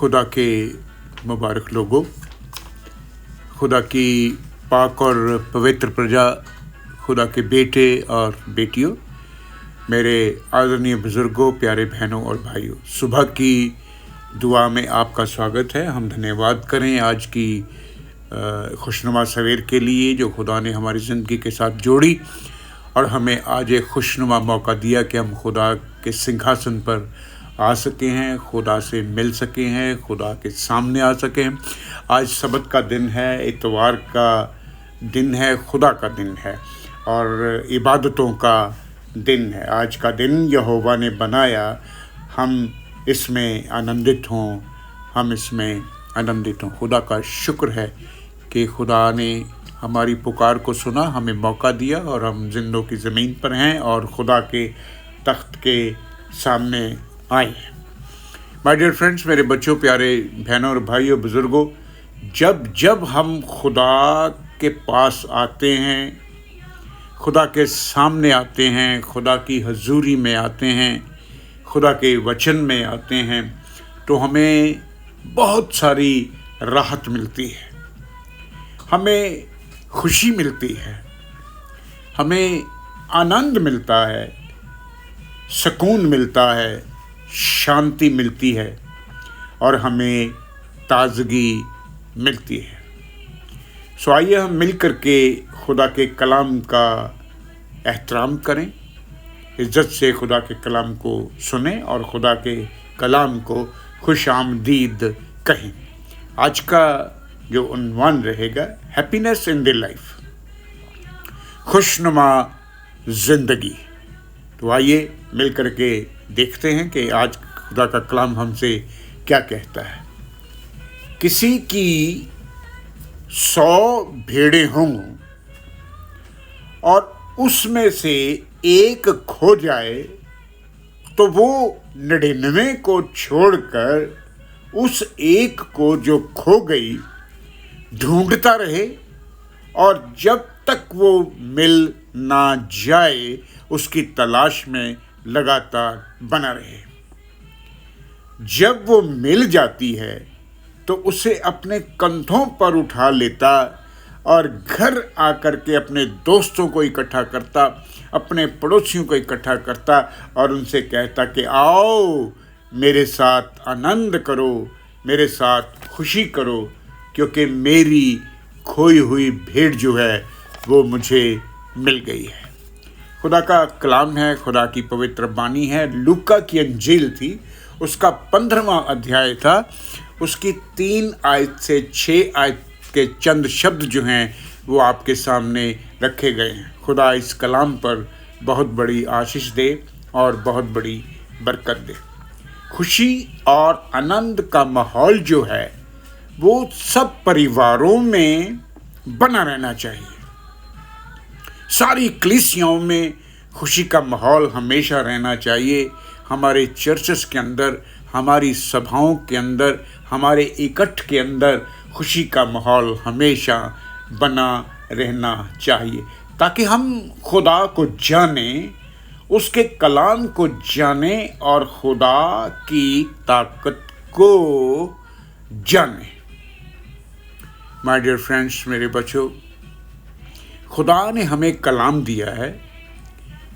खुदा के मुबारक लोगों, खुदा की पाक और पवित्र प्रजा, खुदा के बेटे और बेटियों, मेरे आदरणीय बुज़ुर्गों, प्यारे बहनों और भाइयों, सुबह की दुआ में आपका स्वागत है। हम धन्यवाद करें आज की खुशनुमा सवेर के लिए जो खुदा ने हमारी ज़िंदगी के साथ जोड़ी और हमें आज एक खुशनुमा मौका दिया कि हम खुदा के सिंहासन पर आ सके हैं, खुदा से मिल सके हैं, खुदा के सामने आ सके हैं। आज सबत का दिन है, इतवार का दिन है, खुदा का दिन है और इबादतों का दिन है। आज का दिन यहोवा ने बनाया, हम इसमें आनंदित हों, हम इसमें आनंदित हों। खुदा का शुक्र है कि खुदा ने हमारी पुकार को सुना, हमें मौका दिया और हम जिंदों की ज़मीन पर हैं और खुदा के तख्त के सामने आए हैं। माय डियर फ्रेंड्स, मेरे बच्चों, प्यारे बहनों और भाइयों, बुज़ुर्गों, जब हम खुदा के पास आते हैं, खुदा के सामने आते हैं, खुदा की हजूरी में आते हैं, खुदा के वचन में आते हैं, तो हमें बहुत सारी राहत मिलती है, हमें खुशी मिलती है, हमें आनंद मिलता है, सुकून मिलता है, शांति मिलती है और हमें ताज़गी मिलती है। सो आइए हम मिल कर के खुदा के कलाम का एहतराम करें, इज़्ज़त से खुदा के कलाम को सुनें और खुदा के कलाम को खुश आमदीद कहें। आज का जो उन्वान रहेगा, हैप्पीनेस इन द लाइफ, खुशनुमा ज़िंदगी। तो आइए मिल कर के देखते हैं कि आज खुदा का कलाम हमसे क्या कहता है। किसी की 100 भेड़ें हों और उसमें से एक खो जाए तो वो 99 को छोड़कर उस एक को जो खो गई ढूंढता रहे और जब तक वो मिल ना जाए उसकी तलाश में लगातार बना रहे। जब वो मिल जाती है तो उसे अपने कंधों पर उठा लेता और घर आकर के अपने दोस्तों को इकट्ठा करता, अपने पड़ोसियों को इकट्ठा करता और उनसे कहता कि आओ मेरे साथ आनंद करो, मेरे साथ खुशी करो, क्योंकि मेरी खोई हुई भेड़ जो है वो मुझे मिल गई है। खुदा का कलाम है, खुदा की पवित्र बानी है। लूका की अंजील थी, उसका 15वां अध्याय था, उसकी 3 आयत से 6 आयत के चंद शब्द जो हैं वो आपके सामने रखे गए हैं। खुदा इस कलाम पर बहुत बड़ी आशीष दे और बहुत बड़ी बरकत दे। खुशी और आनंद का माहौल जो है वो सब परिवारों में बना रहना चाहिए। सारी कलीसियाओं में खुशी का माहौल हमेशा रहना चाहिए। हमारे चर्चेस के अंदर, हमारी सभाओं के अंदर, हमारे इकट्ठ के अंदर खुशी का माहौल हमेशा बना रहना चाहिए, ताकि हम खुदा को जानें, उसके कलाम को जानें और खुदा की ताकत को जानें। माय डियर फ्रेंड्स, मेरे बच्चों, खुदा ने हमें कलाम दिया है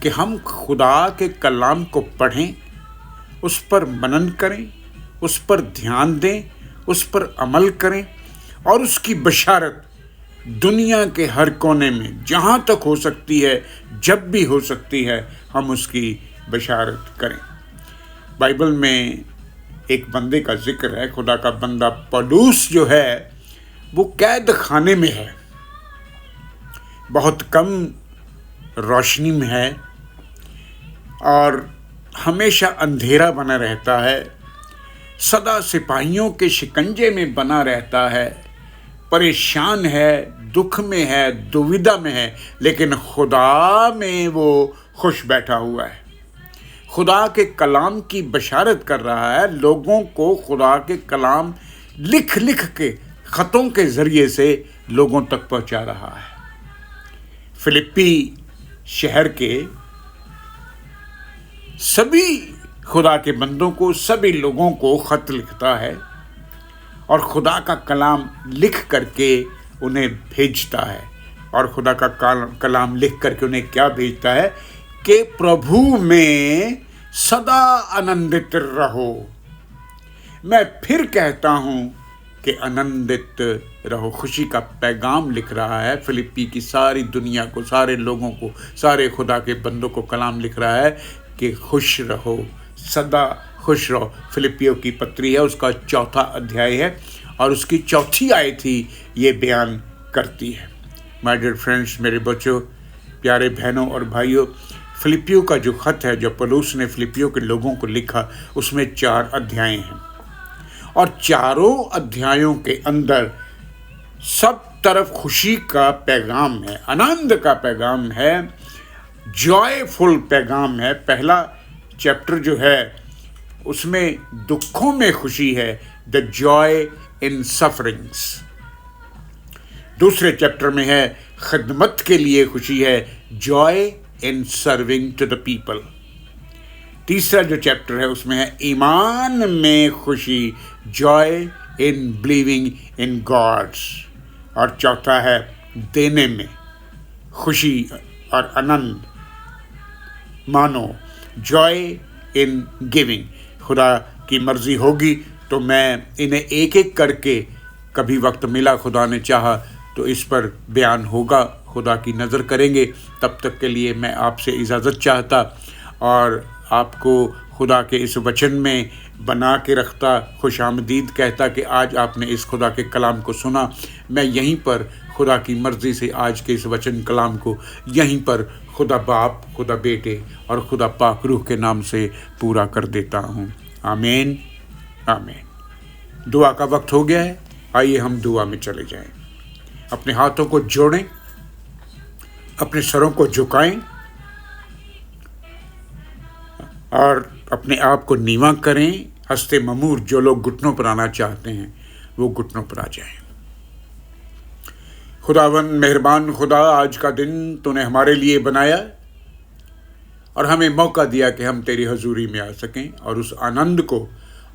कि हम खुदा के कलाम को पढ़ें, उस पर मनन करें, उस पर ध्यान दें, उस पर अमल करें और उसकी बशारत दुनिया के हर कोने में जहाँ तक हो सकती है, जब भी हो सकती है, हम उसकी बशारत करें। बाइबल में एक बंदे का जिक्र है, खुदा का बंदा पौलुस जो है वो कैद खाने में है, बहुत कम रोशनी में है और हमेशा अंधेरा बना रहता है, सदा सिपाहियों के शिकंजे में बना रहता है, परेशान है, दुख में है, दुविधा में है, लेकिन खुदा में वो खुश बैठा हुआ है। खुदा के कलाम की बशारत कर रहा है, लोगों को खुदा के कलाम लिख लिख के ख़तों के ज़रिए से लोगों तक पहुंचा रहा है। फिलिप्पी शहर के सभी खुदा के बंदों को, सभी लोगों को ख़त लिखता है और खुदा का कलाम लिख करके उन्हें भेजता है। और खुदा का कलाम लिख करके उन्हें क्या भेजता है कि प्रभु में सदा आनंदित रहो। मैं फिर कहता हूं कि आनंदित रहो। खुशी का पैगाम लिख रहा है फिलिप्पी की सारी दुनिया को, सारे लोगों को, सारे खुदा के बंदों को कलाम लिख रहा है कि खुश रहो, सदा खुश रहो। फिलिप्पियों की पत्री है, उसका 4 अध्याय है और उसकी 4 आयत ही ये बयान करती है। माय डियर फ्रेंड्स, मेरे बच्चों, प्यारे बहनों और भाइयों, फिलिप्पियों का जो खत है जो पौलुस ने फिलिप्पियों के लोगों को लिखा, उसमें 4 अध्याय हैं और चारों अध्यायों के अंदर सब तरफ खुशी का पैगाम है, आनंद का पैगाम है, जॉयफुल पैगाम है। पहला चैप्टर जो है उसमें दुखों में खुशी है, द जॉय इन सफरिंग्स। दूसरे चैप्टर में है खिदमत के लिए खुशी है, joy in serving to the people. तीसरा जो चैप्टर है उसमें है ईमान में खुशी, joy in believing in gods. और चौथा है देने में खुशी और आनंद, मानो, जॉय इन गिविंग। खुदा की मर्जी होगी तो मैं इन्हें एक एक करके, कभी वक्त मिला, खुदा ने चाहा तो इस पर बयान होगा, खुदा की नज़र करेंगे। तब तक के लिए मैं आपसे इजाज़त चाहता और आपको खुदा के इस वचन में बना के रखता, खुशामदीद कहता कि आज आपने इस खुदा के कलाम को सुना। मैं यहीं पर खुदा की मर्ज़ी से आज के इस वचन कलाम को यहीं पर खुदा बाप, खुदा बेटे और खुदा पाक रूह के नाम से पूरा कर देता हूँ। आमीन, आमीन। दुआ का वक्त हो गया है, आइए हम दुआ में चले जाएं। अपने हाथों को जोड़ें, अपने सरों को झुकाएं और अपने आप को नीवा करें। हंसते ममूर जो लोग घुटनों पर आना चाहते हैं वो घुटनों पर आ जाएं। खुदावन मेहरबान खुदा, आज का दिन तूने हमारे लिए बनाया और हमें मौका दिया कि हम तेरी हजूरी में आ सकें और उस आनंद को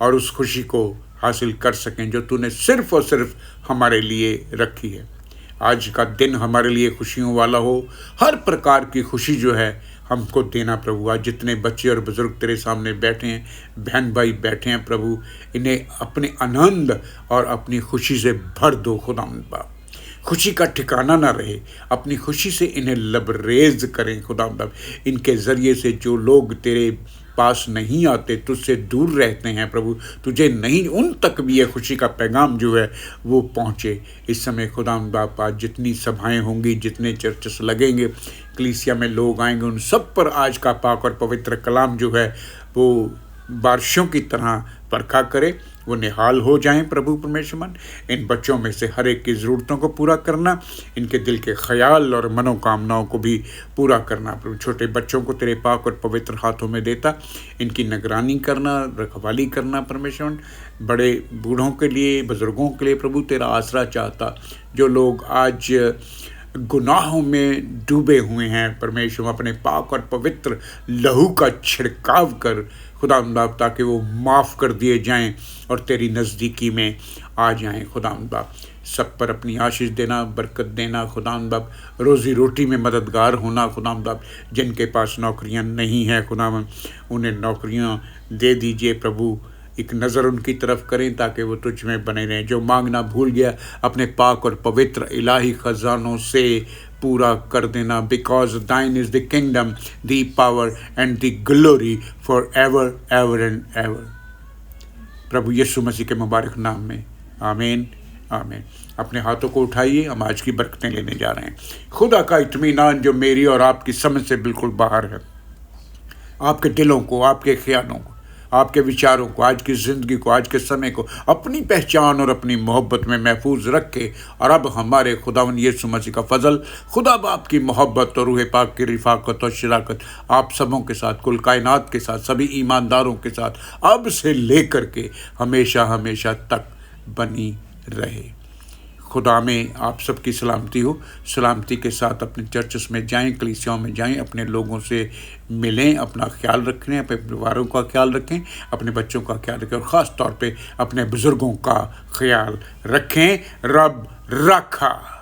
और उस खुशी को हासिल कर सकें जो तूने सिर्फ़ और सिर्फ हमारे लिए रखी है। आज का दिन हमारे लिए खुशियों वाला हो, हर प्रकार की खुशी जो है हमको देना प्रभु। आज जितने बच्चे और बुज़ुर्ग तेरे सामने बैठे हैं, बहन भाई बैठे हैं प्रभु, इन्हें अपने आनंद और अपनी खुशी से भर दो खुदावंद बाप। खुशी का ठिकाना ना रहे, अपनी खुशी से इन्हें लबरेज करें खुदावंद बाप। इनके ज़रिए से जो लोग तेरे पास नहीं आते, तुझसे दूर रहते हैं प्रभु, तुझे नहीं, उन तक भी यह खुशी का पैगाम जो है वो पहुँचे। इस समय खुदावंद बाप आज जितनी सभाएं होंगी, जितने चर्चेस लगेंगे, कलीसिया में लोग आएंगे, उन सब पर आज का पाक और पवित्र कलाम जो है वो बारिशों की तरह बरखा करे, वो निहाल हो जाएं प्रभु परमेश्वर मन। इन बच्चों में से हर एक की ज़रूरतों को पूरा करना, इनके दिल के ख्याल और मनोकामनाओं को भी पूरा करना प्रभु। छोटे बच्चों को तेरे पाक और पवित्र हाथों में देता, इनकी निगरानी करना, रखवाली करना परमेश्वर मन। बड़े बूढ़ों के लिए, बुज़ुर्गों के लिए प्रभु तेरा आसरा चाहता, जो लोग आज गुनाहों में डूबे हुए हैं परमेश्वर, अपने पाक और पवित्र लहू का छिड़काव कर खुदावंद बाप, ताकि वो माफ़ कर दिए जाएं और तेरी नज़दीकी में आ जाएं खुदावंद बाप। सब पर अपनी आशीष देना, बरकत देना खुदावंद बाप। रोज़ी रोटी में मददगार होना खुदावंद बाप। जिनके पास नौकरियां नहीं हैं खुदावंद, उन्हें नौकरियां दे दीजिए प्रभु। एक नज़र उनकी तरफ करें ताकि वो तुझ में बने रहें। जो मांगना भूल गया, अपने पाक और पवित्र इलाही ख़जानों से पूरा कर देना। Because thine is the kingdom, the power and the glory for ever ever and ever. प्रभु यीशु मसीह के मुबारक नाम में आमीन, आमीन। अपने हाथों को उठाइए, हम आज की बरकतें लेने जा रहे हैं। खुदा का इत्मीनान जो मेरी और आपकी समझ से बिल्कुल बाहर है, आपके दिलों को, आपके ख्यालों को, आपके विचारों को, आज की ज़िंदगी को, आज के समय को अपनी पहचान और अपनी मोहब्बत में महफूज रखे। और अब हमारे खुदावन यीशु मसीह का फजल, खुदा बाप की मोहब्बत और रूह पाक की रिफाकत और शराकत आप सबों के साथ, कुल कायनात के साथ, सभी ईमानदारों के साथ अब से लेकर के हमेशा हमेशा तक बनी रहे। खुदा में आप सबकी सलामती हो। सलामती के साथ अपने चर्चेस में जाएं, कलीसियाओं में जाएं, अपने लोगों से मिलें, अपना ख्याल रखें, अपने परिवारों का ख्याल रखें, अपने बच्चों का ख्याल रखें और ख़ास तौर पे अपने बुज़ुर्गों का ख्याल रखें। रब रखा।